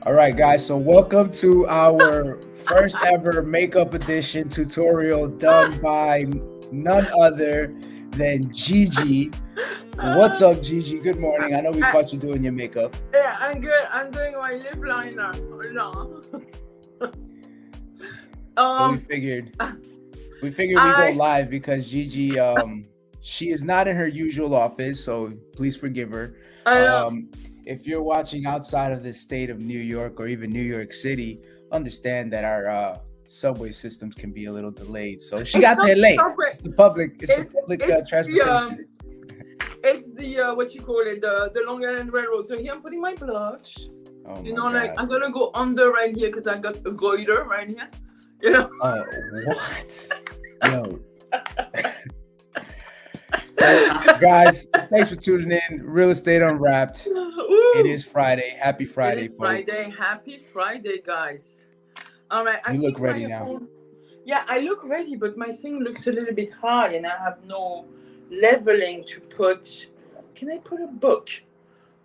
All right, guys. So welcome to our first ever makeup edition tutorial done by none other than Gigi. What's Uh, up, Gigi? Good morning. I know we I, caught you doing your makeup. yeah, I'm good. I'm doing my lip liner. No. So we Um, figured we figured we go I live because Gigi she is not in her usual office, so please forgive her. I know. Um if you're watching outside of the state of New York or even New York City, understand that our subway systems can be a little delayed. So she It's got not there late. subway. It's the It's public it's the transportation. it's the what you call it, the Long Island Railroad. So here I'm putting my blush. Oh You my know, like god. I'm gonna go under right here because I got a goiter right here. You know. What? Yo. So, guys, thanks for tuning in. Real Estate Unwrapped. It Woo! is Friday. Happy It is Friday, folks. Friday. Happy Friday, guys. All right. I You look think ready my now. phone. Yeah, I look ready, but my thing looks a little bit high, and I have no leveling to put. Can I put a book?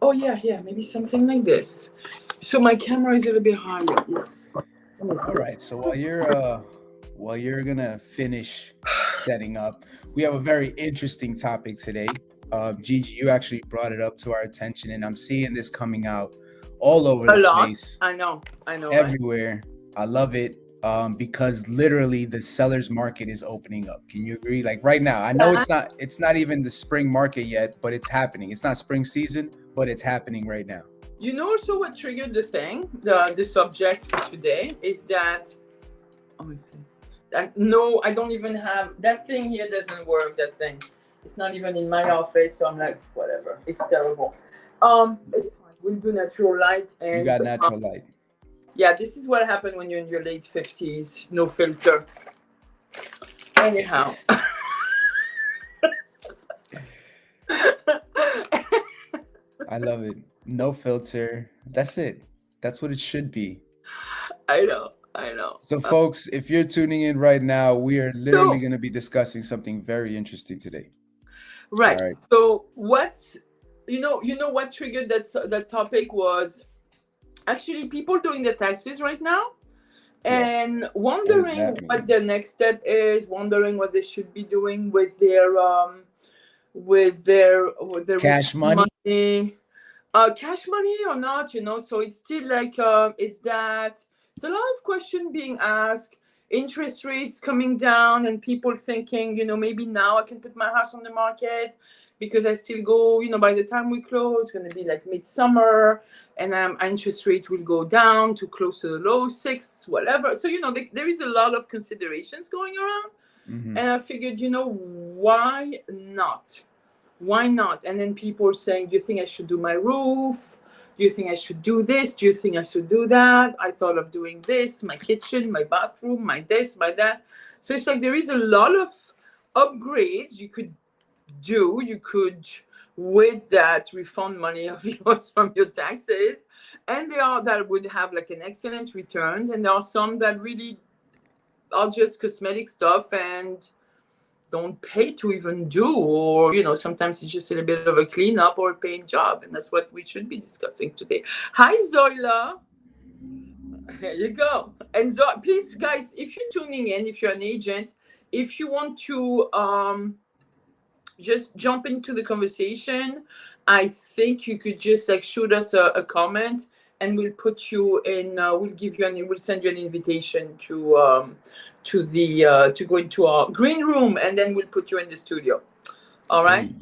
Oh yeah, yeah, maybe something like this. So my camera is a little bit higher. Yes. Let me All see. right. So while you're gonna finish setting up, we have a very interesting topic today. Gigi, you actually brought it up to our attention, and I'm seeing this coming out all over A the lot. place, I know, right? everywhere. I love it. Because literally the seller's market is opening up. Can you agree? Like right now, I know Yeah. it's not even the spring market yet, but it's happening. It's not spring season, but it's happening right now. You know also what triggered the thing, the subject for today is that. Oh, okay. That, no, I don't even have that thing here. Doesn't work. That thing. It's not even in my office. So I'm like, whatever. It's terrible. It's fine. We'll do natural light You and got natural light. yeah, this is what happened when you're in your late 50s. No filter. Anyhow. I love it. No filter. That's it. That's what it should be. I know. I know. So, folks, if you're tuning in right now, we are literally So going to be discussing something very interesting today. All right. right. So what you know what triggered that topic was actually people doing the taxes right now Yes. and What does wondering that what mean? their next step is, wondering what they should be doing with their Cash return money? money, cash money or not, you know. So it's still like it's a lot of question being asked, interest rates coming down and people thinking, maybe now I can put my house on the market because I still go, by the time we close it's going to be like midsummer and interest rate will go down to close to the low six, whatever. So there is a lot of considerations going around, Hmm. and I figured, why not? Why not? And then people saying, do you think I should do my roof? Do you think I should do this? Do you think I should do that? I thought of doing this, my kitchen, my bathroom, my this, my that. So it's like there is a lot of upgrades you could do. You could, with that, refund money of yours from your taxes. And there are that would have like an excellent returns. And there are some that really are just cosmetic stuff and don't pay to even do, or sometimes it's just a little bit of a cleanup or a paint job, and that's what we should be discussing today. Hi Zoila. There you go. And please guys, if you're tuning in, if you're an agent, if you want to just jump into the conversation, I think you could just like shoot us a comment, and we'll put you in. We'll send you an invitation to go into our green room, and then we'll put you in the studio. All right. Hey,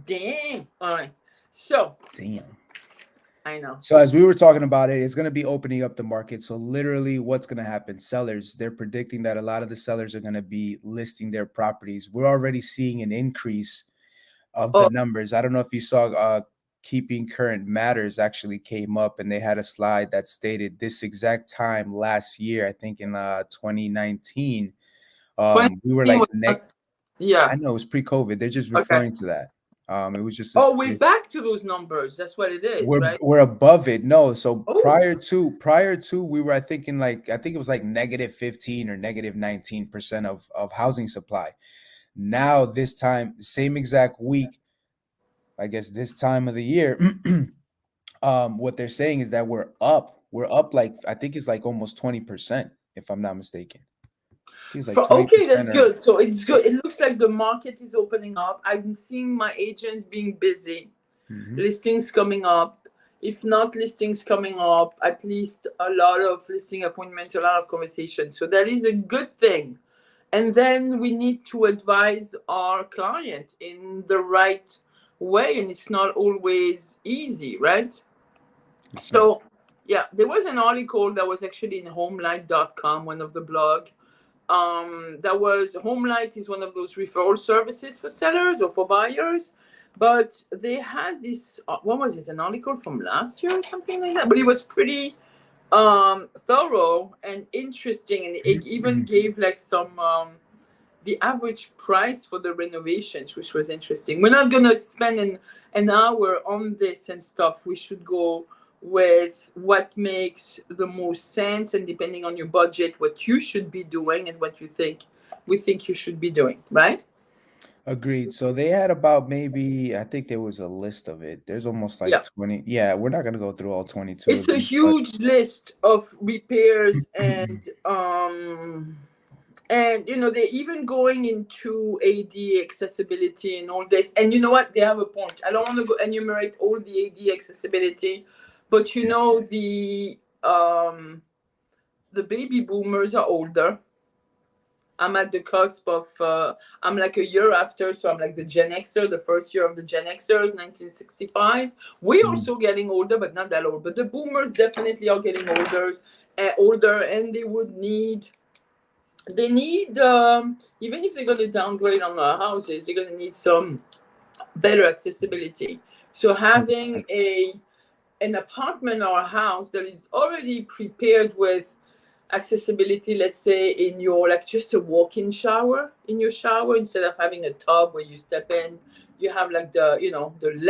Damn. All right. So damn. I know. So as we were talking about it, it's going to be opening up the market. So literally what's going to happen? Sellers, they're predicting that a lot of the sellers are going to be listing their properties. We're already seeing an increase of the Oh, numbers. I don't know if you saw Keeping Current Matters actually came up and they had a slide that stated this exact time last year, I think in 2019, we were 2019 like was yeah. I know it was pre-COVID. They're just Okay. referring to that. It was just Oh, we're back to those numbers. That's what it is, right? we're above it. No, so Oh, prior to we were I think it was like negative 15 or negative 19% of housing supply. Now this time, same exact week, I guess this time of the year, what they're saying is that we're up we're up like, I think it's like almost 20%, if I'm not mistaken. I think it's like Okay, 20% that's or good. So it's so. good. It looks like the market is opening up. I've been seeing my agents being busy, Mhm. listings coming up. If not listings coming up, at least a lot of listing appointments, a lot of conversations. So that is a good thing. And then we need to advise our client in the right way, and it's not always easy, right? It's not. So yeah, there was an article that was actually in homelight.com, one of the blog. That was Homelight is one of those referral services for sellers or for buyers, but they had this what was it, an article from last year or something like that, but it was pretty thorough and interesting, and it even gave like some the average price for the renovations, which was interesting. We're not gonna spend an hour on this and stuff. We should go with what makes the most sense, and depending on your budget, what you should be doing and what we think you should be doing, right? Agreed. So they had about, maybe, I think there was a list of it. There's almost like Yeah. 20. Yeah, we're not gonna go through all 22 It's of a these, but huge list of repairs and you know they're even going into AD accessibility and all this. And you know what? They have a point. I don't want to go enumerate all the AD accessibility, but you yeah. know the baby boomers are older. I'm at the cusp of I'm like a year after, so I'm like the Gen Xer, the first year of the Gen Xers, 1965. We Mhm. also getting older, but not that old. But the boomers definitely are getting older, and they need even if they're going to downgrade on their houses, they're going to need some better accessibility. So having 100%. a an apartment or a house that is already prepared with accessibility, let's say in your like just a walk-in shower in your shower, instead of having a tub where you step in, you have like the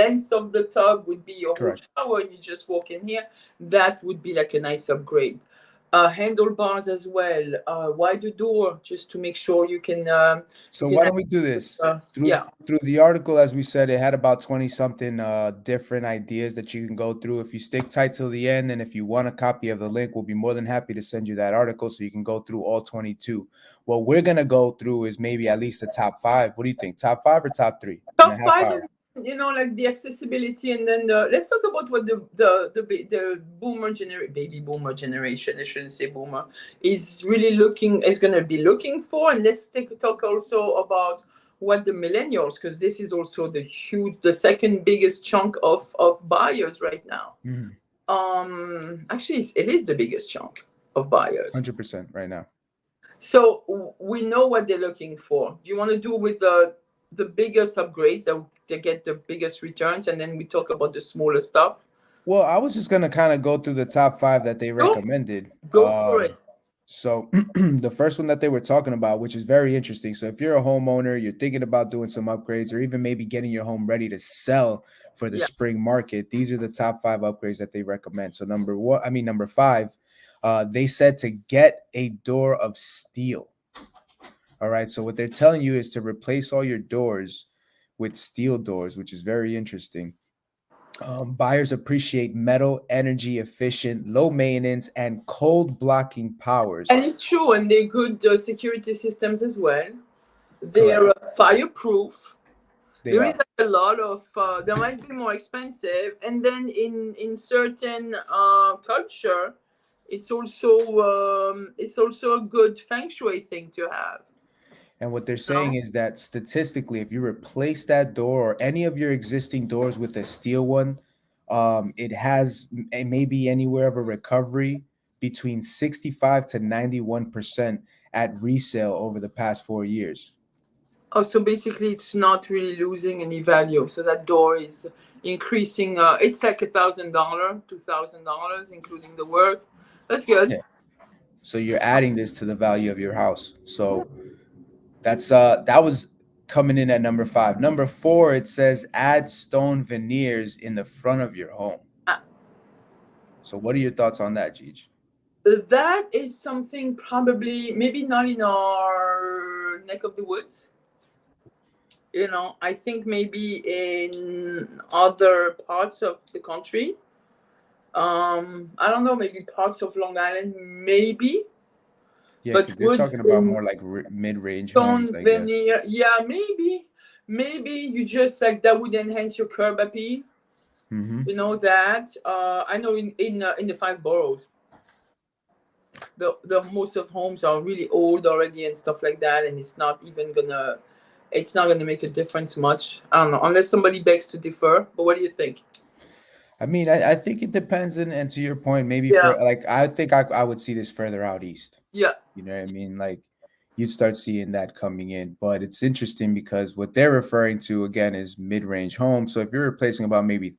length of the tub would be your whole Correct. shower and you just walk in here. That would be like a nice upgrade. Handlebars as well, wider door, just to make sure So you can why don't we do this? Through yeah. through the article, as we said, it had about 20 something different ideas that you can go through. If you stick tight till the end, and if you want a copy of the link, we'll be more than happy to send you that article so you can go through all 22. What we're gonna go through is maybe at least the top five. What do you think? Top five or top three in a Top half five, hour? and like the accessibility, and then let's talk about what the baby boomer generation, I shouldn't say boomer, is going to be looking for. And let's talk also about what the millennials, because this is also the second biggest chunk of buyers right now. Mhm. Actually it is the biggest chunk of buyers. 100% right now. So we know what they're looking for. Do you want to do with the biggest upgrades that they get the biggest returns, and then we talk about the smaller stuff? Well, I was just gonna kind of go through the top five that they Go, recommended. go for it. So the first one that they were talking about, which is very interesting. So if you're a homeowner, you're thinking about doing some upgrades, or even maybe getting your home ready to sell for the Yeah. spring market, these are the top five upgrades that they recommend. So number five, they said to get a door of steel. All right. So what they're telling you is to replace all your doors with steel doors, which is very interesting. Buyers appreciate metal, energy efficient, low maintenance, and cold blocking powers. And it's true, and they're good security systems as well. Correct. They're fireproof. They There is are. a lot of they might be more expensive, and then in certain culture, it's also a good feng shui thing to have. And what they're You saying know? is that statistically, if you replace that door or any of your existing doors with a steel one, it has maybe anywhere of a recovery between 65 to 91% at resale over the past 4 years. Oh, so basically, it's not really losing any value. So that door is increasing. It's like $1,000, $2,000, including the work. That's good. Yeah. So you're adding this to the value of your house. So that was coming in at number five. Number four, it says add stone veneers in the front of your home. Uh, So what are your thoughts on that, Gigi? that is something probably maybe not in our neck of the woods. I think maybe in other parts of the country. I don't know, maybe parts of Long Island, maybe, Yeah, but because they're wood talking about and more like mid-range homes, stone I guess. veneer, yeah, maybe you just like that would enhance your curb appeal. Hmm. You know that. I know in the five boroughs, the most of homes are really old already and stuff like that, and it's not gonna make a difference much. I don't know, unless somebody begs to differ. But what do you think? I mean, I think it depends, and to your point, maybe Yeah, for like I think I would see this further out east. yeah. You know what I mean? Like you'd start seeing that coming in. But it's interesting because what they're referring to again is mid-range homes. So if you're replacing about maybe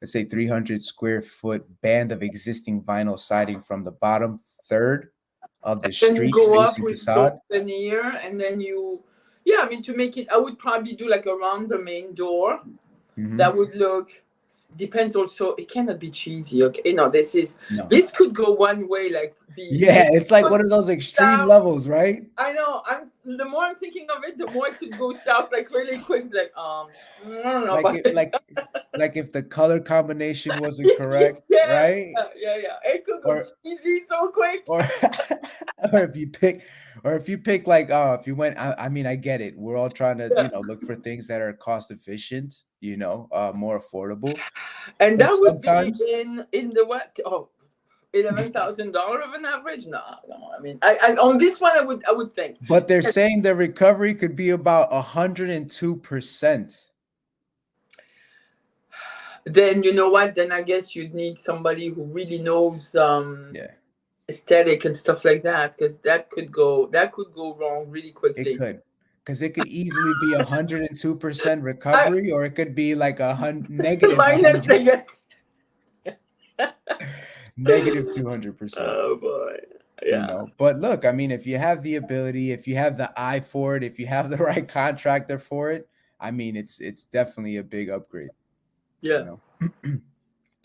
let's say 300 square foot band of existing vinyl siding from the bottom third of the Then you street go up facing with stone facade. veneer, and then yeah. I mean, to make it, I would probably do like around the main door. That Hmm. would look. Depends also. It cannot be cheesy. Okay, no, No. this could go one way, like Yeah, it's like could one of those extreme south. levels, right? I know. The more I'm thinking of it, the more it could go south, like really quick. Like I don't know Like about it, this. like if the color combination wasn't Yeah, correct, right? yeah. It could go Or cheesy so quick. or or if you pick like if you went I mean I get it, we're all trying to Yeah, look for things that are cost efficient, more affordable, and but that would be sometimes in the what? Oh, $11,000 of an average? No, no. I mean, I on this one, I would think. but they're saying the recovery could be about 102%. Then you know what? Then I guess you'd need somebody who really knows Yeah, aesthetic and stuff like that, because that could go wrong really it quickly. could, because it could easily be 102% I recovery, or it could be like negative minus 100, the guess. negative 200%. Oh boy, yeah, But look, I mean, if you have the ability, if you have the eye for it, if you have the right contractor for it, I mean, it's definitely a big upgrade, you yeah. know.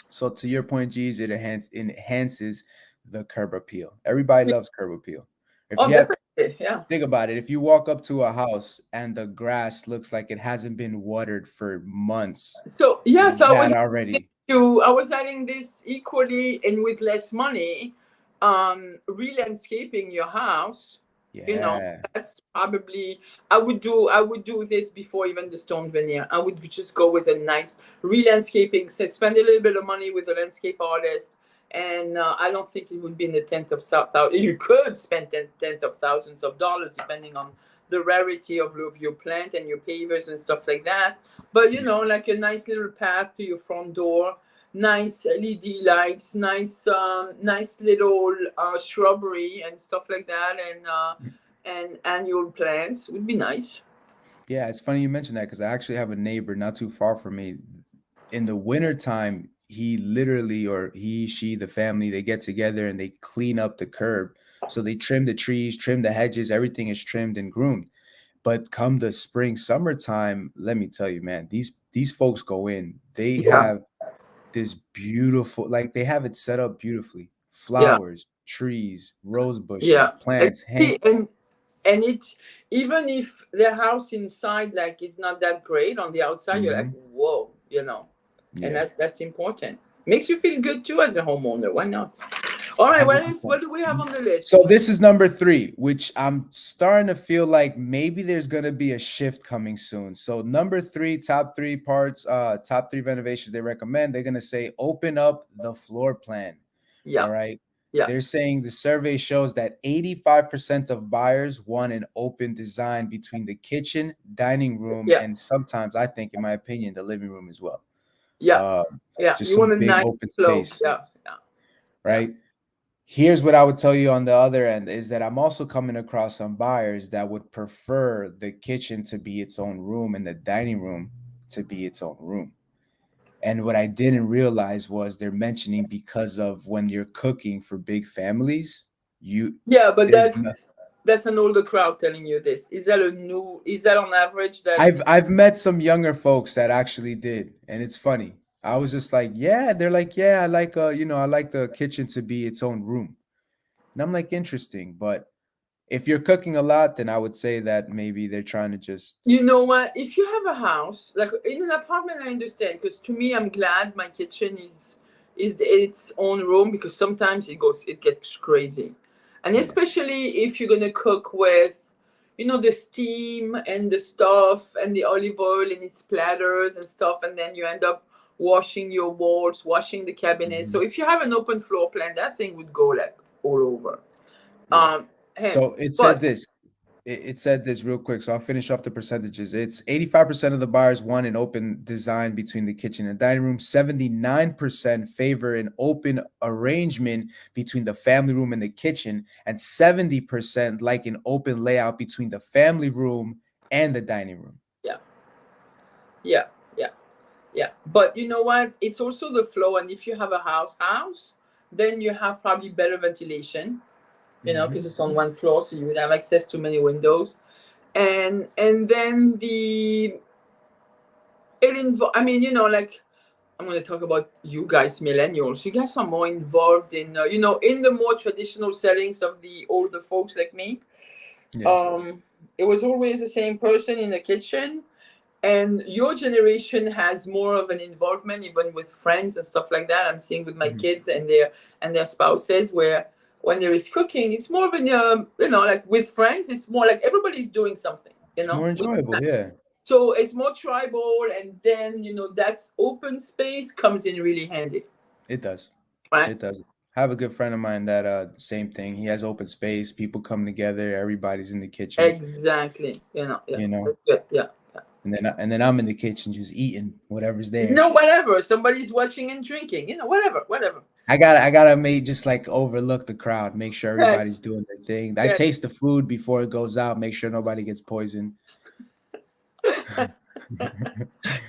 So to your point, G's, it enhances the curb appeal. Everybody loves curb appeal. If Oh, you have definitely, yeah. think about it, if you walk up to a house and the grass looks like it hasn't been watered for months, So yeah, so that already, I was adding this equally and with less money, re-landscaping your house. You know, yeah, that's probably I would do this before even the stone veneer. I would just go with a nice re-landscaping set, spend a little bit of money with a landscape artist, and I don't think it would be in the tenth of thousand. You could spend tenth of thousands of dollars depending on the rarity of your plant and your pavers and stuff like that. But you yeah, know, like a nice little path to your front door, nice LED lights, nice little shrubbery and stuff like that, and annual plants would be nice. yeah. It's funny you mentioned that because I actually have a neighbor not too far from me. In the wintertime, he literally, or he, she, the family, they get together and they clean up the curb. So they trim the trees, trim the hedges, everything is trimmed and groomed. But come the spring, summertime, let me tell you, man, these folks go in. They Yeah, have this beautiful, like they have it set up beautifully. yeah, Flowers, trees, rose bushes, yeah. plants, hang. And it even if the house inside like is not that great, on the outside you're like Mhm. whoa, you know, and Yeah, that's important. Makes you feel good too as a homeowner. Why not? All right, what 100%. do we have on the list? So this is number 3, which I'm starting to feel like maybe there's gonna be a shift coming soon. So number 3, top 3 parts, top 3 renovations they recommend. They're gonna say open up the floor plan. Yeah, All right. yeah, They're saying the survey shows that 85% of buyers want an open design between the kitchen, dining room, yeah, and sometimes I think, in my opinion, the living room as well. yeah, Um, yeah. just You some want a big nice open flow. space, Yeah, yeah, yeah, right? Here's what I would tell you on the other end is that I'm also coming across some buyers that would prefer the kitchen to be its own room and the dining room to be its own room. And what I didn't realize was they're mentioning because of when you're cooking for big families, you yeah. But there's no that's an older crowd telling you this. Is that on average that? I've met some younger folks that actually did, and it's funny. I was just like, yeah, they're like, yeah, I like I like the kitchen to be its own room. And I'm like, interesting, but if you're cooking a lot, then I would say that maybe they're trying to just You know what? If you have a house, like in an apartment, I understand because to me, I'm glad my kitchen is its own room, because sometimes it gets crazy, and Yeah. especially if you're gonna cook with, the steam and the stuff and the olive oil and its splatters and stuff, and then you end up washing your walls, washing the cabinet. So Mhm. if you have an open floor plan, that thing would go like all over. Yeah. And So it said but this. It said this real quick, so I'll finish off the percentages. It's 85% of the buyers want an open design between the kitchen and dining room. 79% favor an open arrangement between the family room and the kitchen, and 70% like an open layout between the family room and the dining room. yeah, yeah, yeah, yeah. But you know what? It's also the flow, and if you have a house, then you have probably better ventilation, because Mhm. it's on one floor, so you would have access to many windows, and then I mean, like, I'm going to talk about you guys, millennials. You guys are more involved in, in the more traditional settings of the older folks like me. Yeah. It was always the same person in the kitchen, and your generation has more of an involvement, even with friends and stuff like that. I'm seeing with my Mhm. kids and their spouses, where when there is cooking, it's more of an, like with friends, it's more like everybody's doing something, It's more enjoyable, yeah. so it's more tribal, and then that's open space comes in really handy, It does. right? It does. I have a good friend of mine that same thing. He has open space, people come together, everybody's in the kitchen, Exactly. Yeah, you know. that's good. Yeah, yeah. And then I'm in the kitchen just eating whatever's there. No, whatever. Somebody's watching and drinking. Whatever. I gotta make just like overlook the crowd, make sure Yes, everybody's doing their thing. I yes. taste the food before it goes out, make sure nobody gets poisoned.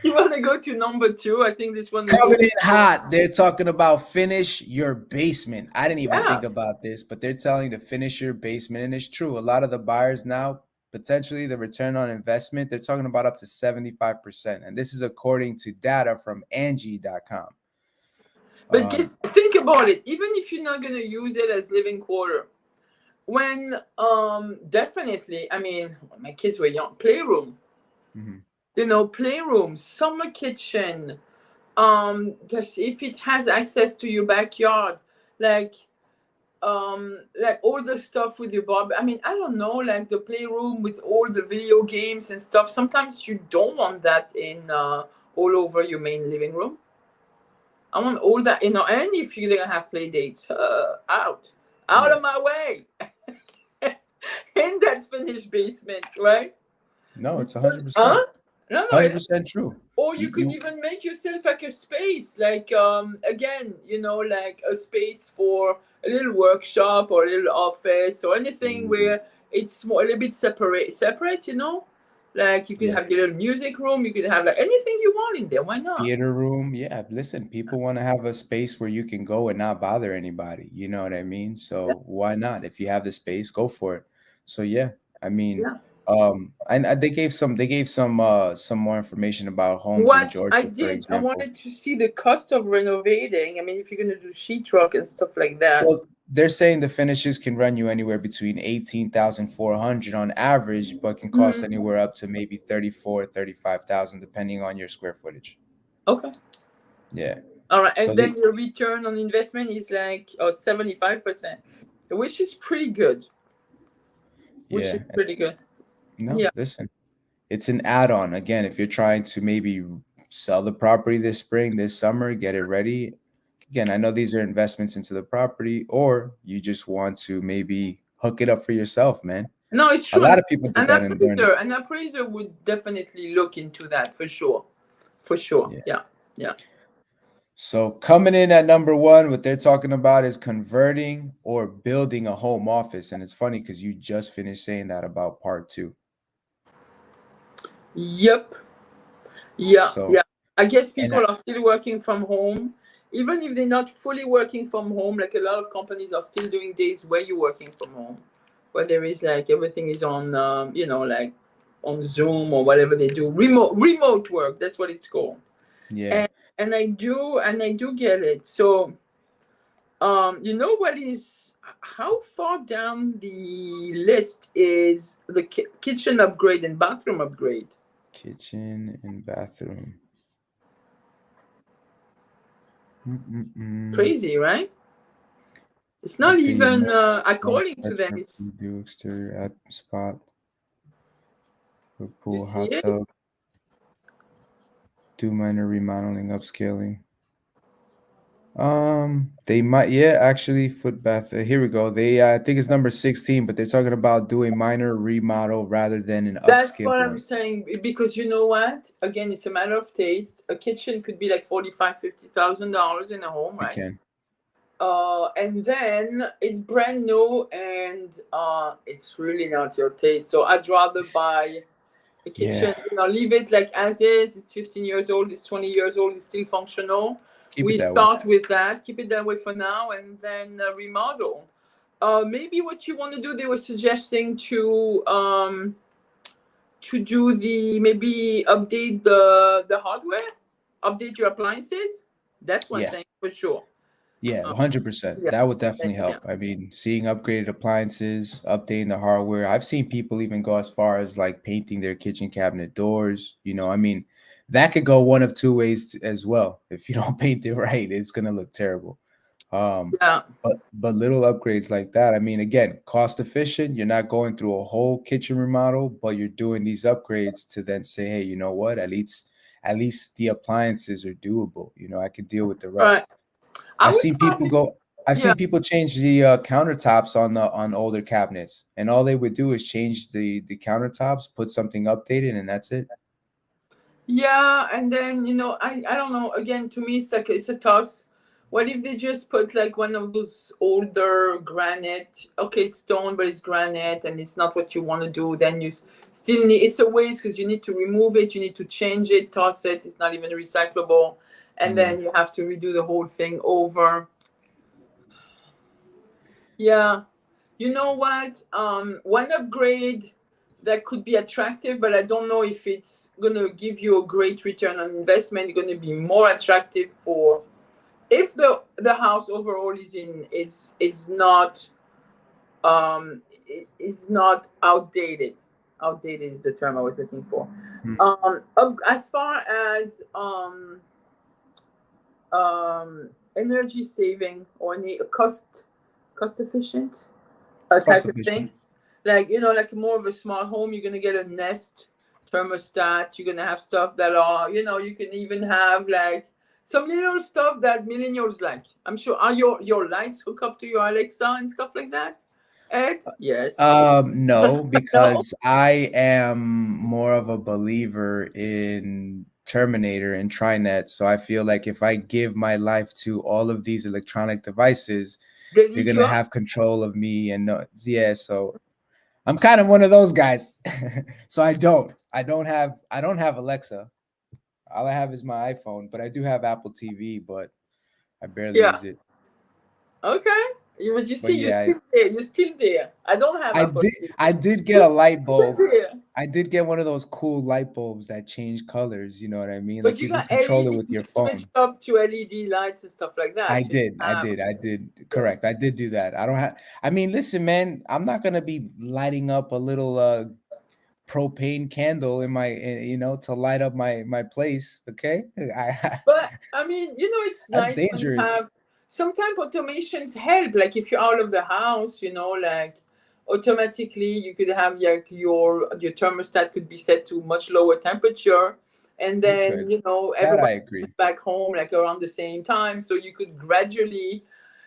You want to go to number two? I think this one is Coming in also. hot, they're talking about finish your basement. I didn't even Yeah. think about this, but they're telling you to finish your basement, and it's true. A lot of the buyers now, potentially the return on investment, they're talking about up to 75%, and this is according to data from Angie.com. But Um, just think about it. Even if you're not gonna use it as living quarter, when definitely, I mean, when my kids were young, playroom, mhm. playroom, summer kitchen, if it has access to your backyard, like all the stuff with your bob, I mean, I don't know, like the playroom with all the video games and stuff, sometimes you don't want that in all over your main living room. I want all that, and if you're gonna have play dates, out Yeah. of my way. In that finished basement, right? No, it's Huh? 100%. No, 100% true. or you could You even make yourself like a space, like again, like a space for a little workshop or a little office or anything Mhm. where it's more a little bit separate, like you could Yeah. have your little music room, you could have like anything you want in there, why not? Theater room. Yeah. Listen, people want to have a space where you can go and not bother anybody. You know what I mean? Yeah, So why not? If you have the space, go for it. So yeah, I mean, yeah. and they gave some more information about homes in What I Georgia, for did, I example. wanted to see the cost of renovating. I mean, if you're gonna do sheetrock and stuff like that. Well, they're saying the finishes can run you anywhere between 18,400 on average, but can cost Mhm. anywhere up to maybe 34, 35,000, depending on your square footage. Okay. Yeah. All right, So and then your return on investment is like 75%, which is pretty good. Which is yeah. pretty good. No, Yeah. listen, it's an add-on. Again, if you're trying to maybe sell the property this spring, this summer, get it ready. Again, I know these are investments into the property, or you just want to maybe hook it up for yourself, man. No, it's A true. lot of people did that in during the An appraiser would definitely look into that for sure. For sure. yeah. Yeah. Yeah. So coming in at number one, what they're talking about is converting or building a home office. And it's funny because you just finished saying that about part two. Yep. Yeah. So Yeah. I guess and people are still working from home. Even if they're not fully working from home, like a lot of companies are still doing days where you're working from home, where there is like everything is on, like on Zoom or whatever they do. Remote work. That's what it's called. yeah, And I do get it. So what is how far down the list is the kitchen upgrade and bathroom upgrade? kitchen and bathroom. Crazy, right? It's not Update your even water according to them. pressure, It's, do exterior app spot, you pool, see hot it? tub, do minor remodeling, upscaling. They might, yeah, actually, foot bath. Here we go. They, I think it's number 16, but they're talking about doing minor remodel rather than an That's what I'm upscaling. saying, because you know what? Again, it's a matter of taste. A kitchen could be like $45,000-$50,000 in a home, It right? can. And then it's brand new, and it's really not your taste. So I'd rather buy a kitchen, Yeah, leave it like as is. It's 15 years old, it's 20 years old, it's still functional. keep it We that way. start with that, keep it that way for now, and then remodel. Maybe what you want to do, they were suggesting to do the, maybe update the hardware, update your appliances. That's one Yeah. thing for sure. Yeah, Uh, 100%. yeah, That would definitely yeah. help. I mean, seeing upgraded appliances, updating the hardware. I've seen people even go as far as like painting their kitchen cabinet doors. I mean, that could go one of two ways as well. If you don't paint it right, it's gonna look terrible. Yeah. But little upgrades like that, I mean, again, cost efficient. You're not going through a whole kitchen remodel, but you're doing these upgrades to then say, hey, you know what? At least the appliances are doable. I can deal with the Right. rest. I I've would seen people probably, go. I've yeah. seen people change the countertops on older cabinets, and all they would do is change the countertops, put something updated, and that's it. Yeah, and then I don't know. Again, to me, it's a toss. What if they just put like one of those older granite? Okay, it's stone, but it's granite, and it's not what you want to do. Then still need. It's a waste because you need to remove it, you need to change it, toss it. It's not even recyclable, and Yeah. then you have to redo the whole thing over. Yeah, you know what? One upgrade that could be attractive, but I don't know if it's gonna give you a great return on investment. Going to be more attractive for if the house overall is not it's not outdated. Outdated is the term I was looking for. Mm. As far as energy saving or any cost efficient Cost type of thing. efficient. Like like more of a smart home, you're gonna get a Nest thermostat. You're gonna have stuff that are, you can even have like some little stuff that millennials like. I'm sure. Are your lights hook up to your Alexa and stuff like that, Ed? Yes. No, No. because I am more of a believer in Terminator and Trinet. So I feel like if I give my life to all of these electronic devices, They they're lead you gonna up. have control of me. And no, yeah, so I'm kind of one of those guys. So I don't have Alexa. All I have is my iPhone, but I do have Apple TV, but I barely Yeah. use it. Okay. But you But see, you're yeah, still there. You're still there. I don't have I Apple did I TV. did get You're a light still bulb. there. I did get one of those cool light bulbs that change colors, you know what I mean? But Like you you can got control it LED. with You your switched phone. up to LED lights and stuff like I that. You did. I have. did. I did. Yeah. Correct. I did do that. I don't have I mean, listen, man, I'm not going to be lighting up a little propane candle in my to light up my place, okay? But I mean, it's That's nice when you dangerous. have sometimes automations help. Like if you're out of the house, like automatically you could have like your thermostat could be set to much lower temperature, and You then could. That I everybody comes agree. back home like around the same time, so you could gradually,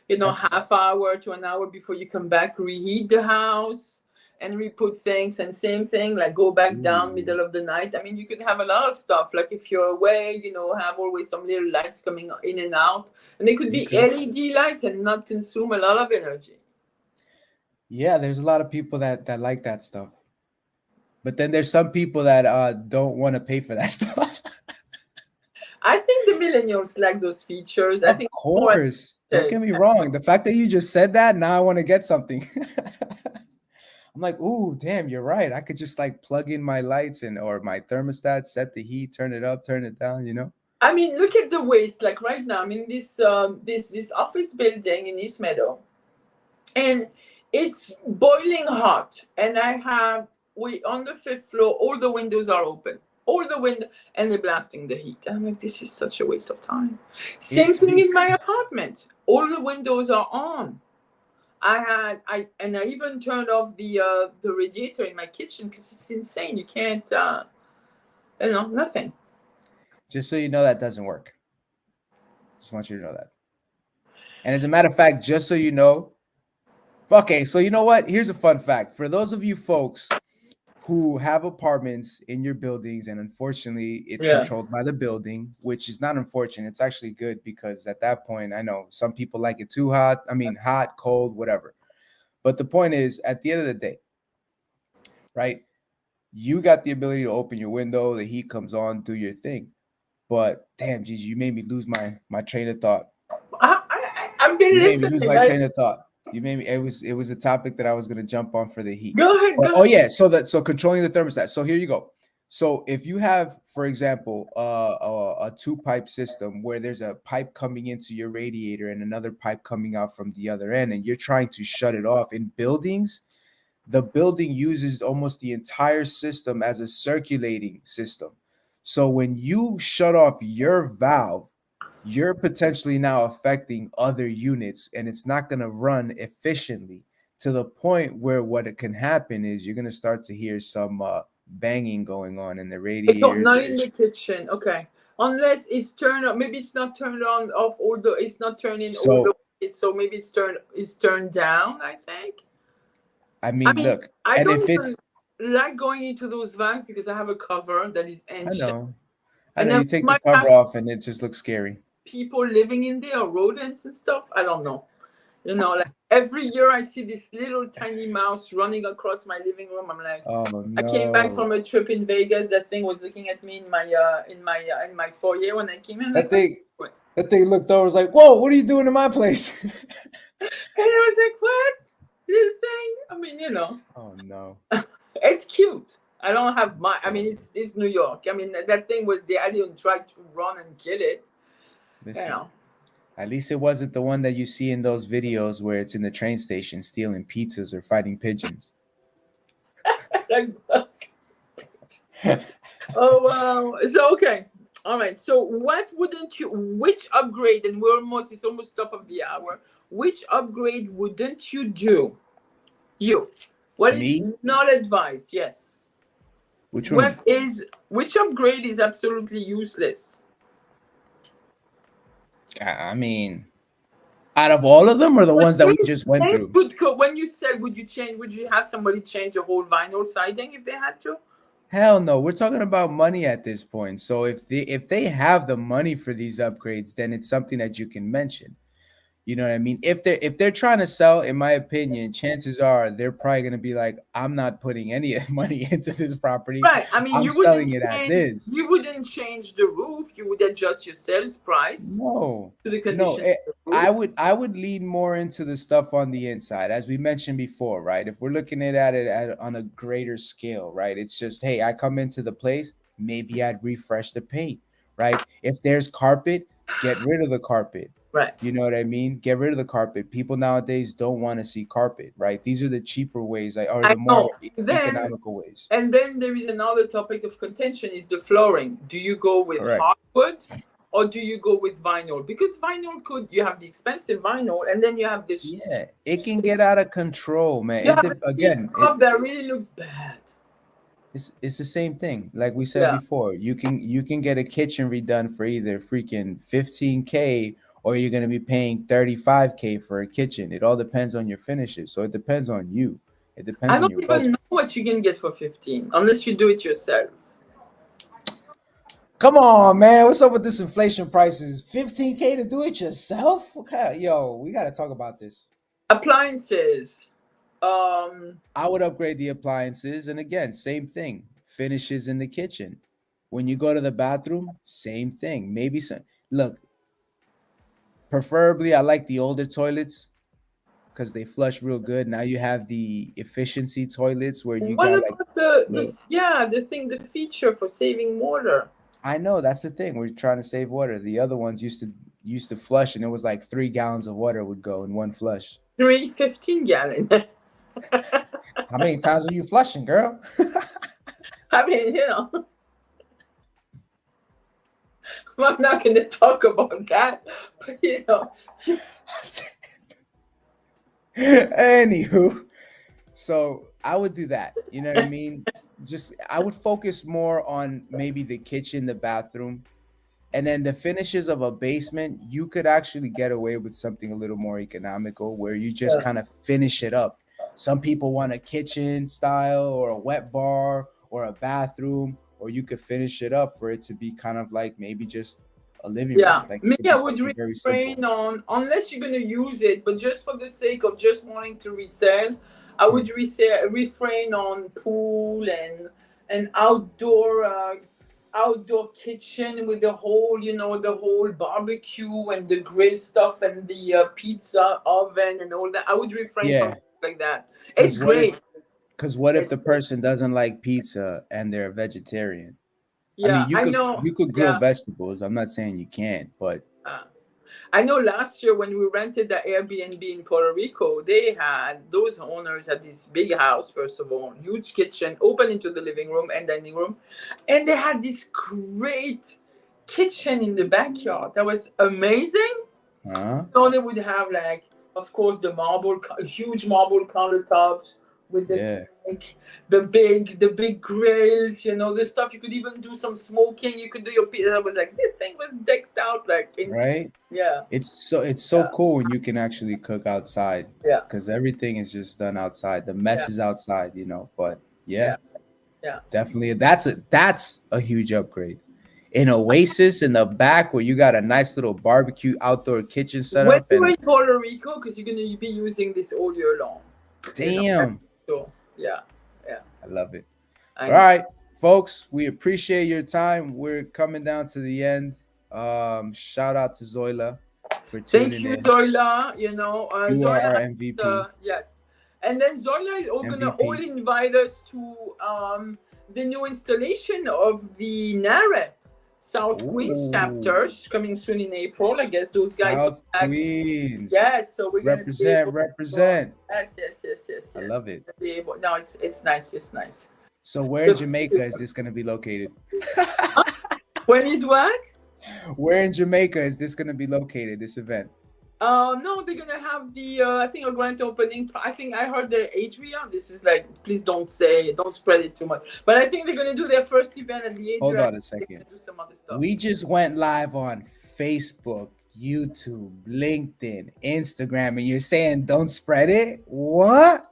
That's half hour to an hour before you come back, reheat the house and re-put things, and same thing, like go back down ooh, middle of the night. I mean, you could have a lot of stuff. Like if you're away, have always some little lights coming in and out, and they could you be could. LED lights and not consume a lot of energy. Yeah, there's a lot of people that like that stuff. But then there's some people that don't want to pay for that stuff. I think the millennials like those features. I Of think more course. Don't advantage. get me wrong. The fact that you just said that, now I want to get something. I'm like, ooh, damn, you're right. I could just like plug in my lights and or my thermostat, set the heat, turn it up, turn it down. I mean, look at the waste. Like right now, I mean, this office building in East Meadow, and it's boiling hot, and we on the fifth floor, all the windows are open. all the window, and they're blasting the heat. I'm like, this is such a waste of time. Same It's thing in my because apartment. All the windows are on. I even turned off the radiator in my kitchen because it's insane. You can't, nothing. just so you know, that doesn't work. Just want you to know that. And as a matter of fact, just so you know, okay, so you know what? Here's a fun fact. For those of you folks who have apartments in your buildings, and unfortunately it's controlled by the building, which is not unfortunate. It's actually good, because at that point, I know some people like it too hot. I mean, hot, cold, whatever. But the point is, at the end of the day, right, you got the ability to open your window, the heat comes on, do your thing. But damn, Gigi, you made me lose my train of thought. I've been You made me listening. lose my train of thought. You made me. It was a topic that I was gonna jump on for the heat. Go ahead. But, oh yeah, so controlling the thermostat. So here you go. So if you have, for example, a two-pipe system where there's a pipe coming into your radiator and another pipe coming out from the other end, and you're trying to shut it off in buildings, the building uses almost the entire system as a circulating system. So when you shut off your valve, you're potentially now affecting other units, and it's not going to run efficiently, to the point where what it can happen is you're going to start to hear some banging going on in the radiators. Not in the kitchen, okay. Unless it's turned on. Maybe it's not turned on off. Although it's not turning all the way, so maybe it's turned down. I think. I mean, look, I and don't if it's like going into those vans because I have a cover that is ancient. I know you take the cover off and it just looks scary. People living in there, rodents and stuff. I don't know. Like every year I see this little tiny mouse running across my living room. I'm like, oh no. I came back from a trip in Vegas. That thing was looking at me in my foyer when I came in. That thing looked over, was like, "Whoa, what are you doing in my place?" And I was like, "What, little thing?" I mean, Oh no. It's cute. I don't have my. I mean, it's New York. I mean, that thing was there. I didn't try to run and kill it. Listen, at least it wasn't the one that you see in those videos where it's in the train station stealing pizzas or fighting pigeons. Oh wow! So okay, all right. So which upgrade? And it's almost top of the hour. Which upgrade wouldn't you do? What is not advised? Yes. Which one? Which upgrade is absolutely useless? I mean, out of all of them, or the ones that we just went through? When you said, would you have somebody change the whole vinyl siding if they had to? Hell no. We're talking about money at this point. So if they have the money for these upgrades, then it's something that you can mention. You know what I mean? If they're trying to sell, in my opinion, chances are they're probably going to be like, I'm not putting any money into this property. Right. I mean, I'm selling it as is. You wouldn't change the roof. You would adjust your sales price. No. To the conditions. No. I would lean more into the stuff on the inside, as we mentioned before, right? If we're looking at it on a greater scale, right? It's just, hey, I come into the place, maybe I'd refresh the paint, right? If there's carpet, get rid of the carpet. Right. You know what I mean? Get rid of the carpet. People nowadays don't want to see carpet, right? These are the cheaper ways, or the more economical ways. And then there is another topic of contention is the flooring. Do you go with hardwood or do you go with vinyl? Because vinyl you have the expensive vinyl, and then you have this. Yeah, it can get out of control, man. Stuff that really looks bad. It's the same thing. Like we said before, you can get a kitchen redone for either freaking $15K or you're going to be paying $35K for a kitchen. It all depends on your finishes. So it depends on you. It depends on your budget. I don't even know what you can get for 15 unless you do it yourself. Come on, man. What's up with this inflation prices? $15K to do it yourself? Okay, yo, we got to talk about this. Appliances. I would upgrade the appliances. And again, same thing. Finishes in the kitchen. When you go to the bathroom, same thing. Maybe some. Look, preferably, I like the older toilets because they flush real good. Now you have the efficiency toilets where you got like the feature for saving water. I know, that's the thing. We're trying to save water. The other ones used to flush, and it was like 3 gallons of water would go in one flush. 15 gallons. How many times were you flushing, girl? I mean, I'm not going to talk about that, but Anywho, so I would do that. You know what I mean? Just I would focus more on maybe the kitchen, the bathroom, and then the finishes of a basement. You could actually get away with something a little more economical, where you just yeah, kind of finish it up. Some people want a kitchen style or a wet bar or a bathroom, or you could finish it up for it to be kind of like maybe just a living room. yeah. Like it Me, could I be would something very simple. refrain on, unless you're going to use it, but just for the sake of just wanting to resell, I would Mm. refrain on pool and outdoor kitchen with the whole, the whole barbecue and the grill stuff and the pizza oven and all that. I would refrain from Yeah, stuff like that. It's because great. what if It's the great. person doesn't like pizza and they're a vegetarian? I Yeah, mean, I know. you could grill Yeah. vegetables. I'm not saying you can't, but Uh, I know last year when we rented the Airbnb in Puerto Rico, those owners had this big house, first of all, huge kitchen, open into the living room and dining room. And they had this great kitchen in the backyard. That was amazing. huh? So they would have, like, of course, huge marble countertops with Yeah, the big grills. The stuff you could even do some smoking. You could do your pizza. I was like, this thing was decked out like insane. right. Yeah, It's so yeah, cool when you can actually cook outside, yeah, because everything is just done outside. The mess yeah, is outside, you know. But yeah, yeah, yeah. definitely that's a huge upgrade. An oasis in the back where you got a nice little barbecue outdoor kitchen set When up, you're and in Puerto Rico, because you're gonna be using this all year long. That's damn, so yeah, yeah. I love it. I All know. right, folks, we appreciate your time. We're coming down to the end. Shout out to Zoila for Thank tuning you, in. Zoila. You are our Zoila, MVP. yes. And then Zoila is all gonna all MVP. invite us to the new installation of the NAREP South Queens Ooh, chapters coming soon in April. I guess those guys are South back. Queens. Yes, so we're gonna be Represent, able to. represent. Yes, yes, yes, yes, I yes. love it. Be able, no, it's nice. It's nice. So where in Jamaica is this going to be located? When is what? Where in Jamaica is this going to be located, this event? No, they're gonna have the I think a grand opening. I think I heard the Adria. This is like, please don't spread it too much. But I think they're gonna do their first event at the Hold Adria. on a They're second. gonna do some other stuff. We just went live on Facebook, YouTube, LinkedIn, Instagram, and you're saying don't spread it? What?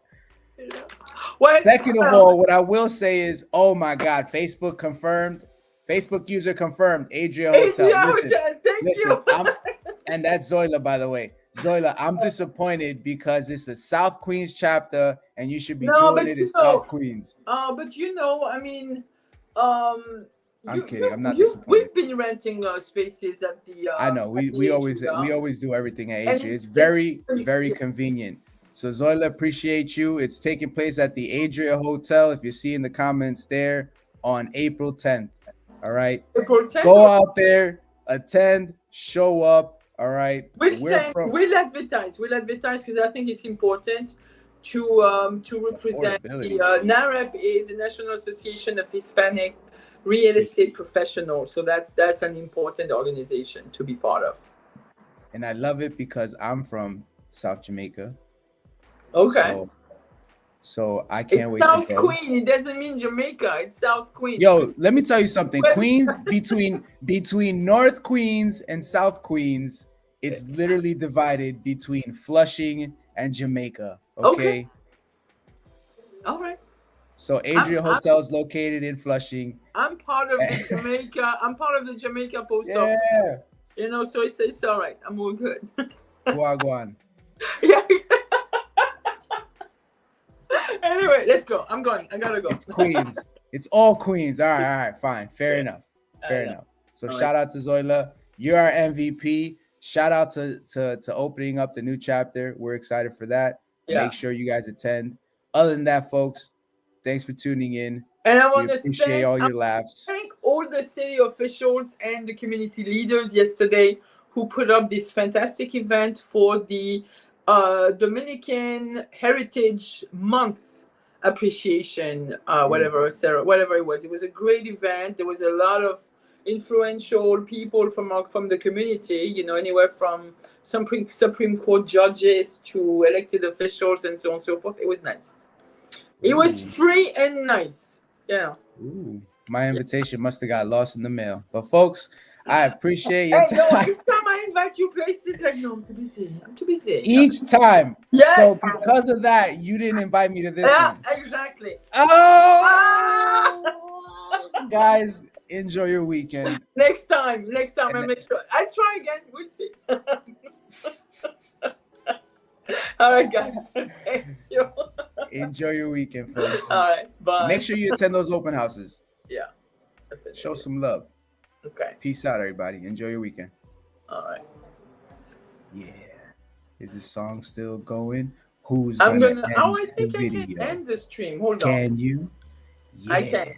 Well, Second of all, what I will say is, oh my God, Facebook confirmed. Facebook user confirmed. Adria Hotel. Adria Listen, Hotel, thank listen. you. And that's Zoila, by the way. Zoila, I'm disappointed because it's a South Queens chapter, and you should be No, doing but it in South Queens. I mean, um, I'm kidding. I'm not we've disappointed. been renting spaces at the I know at we the always Adria, do everything at and Adria. It's it's very convenient. So Zoila, appreciate you. It's taking place at the Adria Hotel. If you see in the comments there on April 10th. All right. April 10th. Go out there, attend, show up. All right. We'll advertise because I think it's important to represent affordability. the NAREP is the National Association of Hispanic Real Estate Professionals. So that's an important organization to be part of. And I love it because I'm from South Jamaica. Okay. So I can't It's wait South to go. Queen. It doesn't mean Jamaica. It's South Queen. Yo, let me tell you something. Queens, between North Queens and South Queens, it's literally divided between Flushing and Jamaica. Okay. All right. So Adria Hotel is located in Flushing. I'm part of the Jamaica. I'm part of the Jamaica post office. Yeah. So it's all right. I'm all good. Guaguan. Yeah. Anyway, let's go. I'm going. I gotta go. It's Queens. It's all Queens. All right, fine. Fair enough. So shout out to Zoila. You're our MVP. Shout out to opening up the new chapter. We're excited for that. Yeah. Make sure you guys attend. Other than that, folks, thanks for tuning in. And I want to appreciate all your laughs. Thank all the city officials and the community leaders yesterday who put up this fantastic event for the Dominican Heritage Month appreciation, whatever it was. It was a great event. There was a lot of influential people from the community. You know, anywhere from Supreme Court judges to elected officials and so on and so forth. It was nice. It was free and nice. Yeah. Ooh. My invitation must have got lost in the mail. But folks, I appreciate your Hey, no, time. each time I invite you places, like, no, I'm too busy. I'm too busy. Each time. Yes. So because of that, you didn't invite me to this Yeah, one. exactly. Oh, guys, enjoy your weekend. Next time, I'll make sure. I'll try again. We'll see. All right, guys. Thank you. Enjoy your weekend, folks. All right, bye. Make sure you attend those open houses. Yeah. Definitely. Show some love. Okay. Peace out, everybody. Enjoy your weekend. All right. Yeah. Is this song still going? Who's I'm gonna gonna. end Oh, I think the I video? can end the stream. Hold on. Can you? Yeah. I can.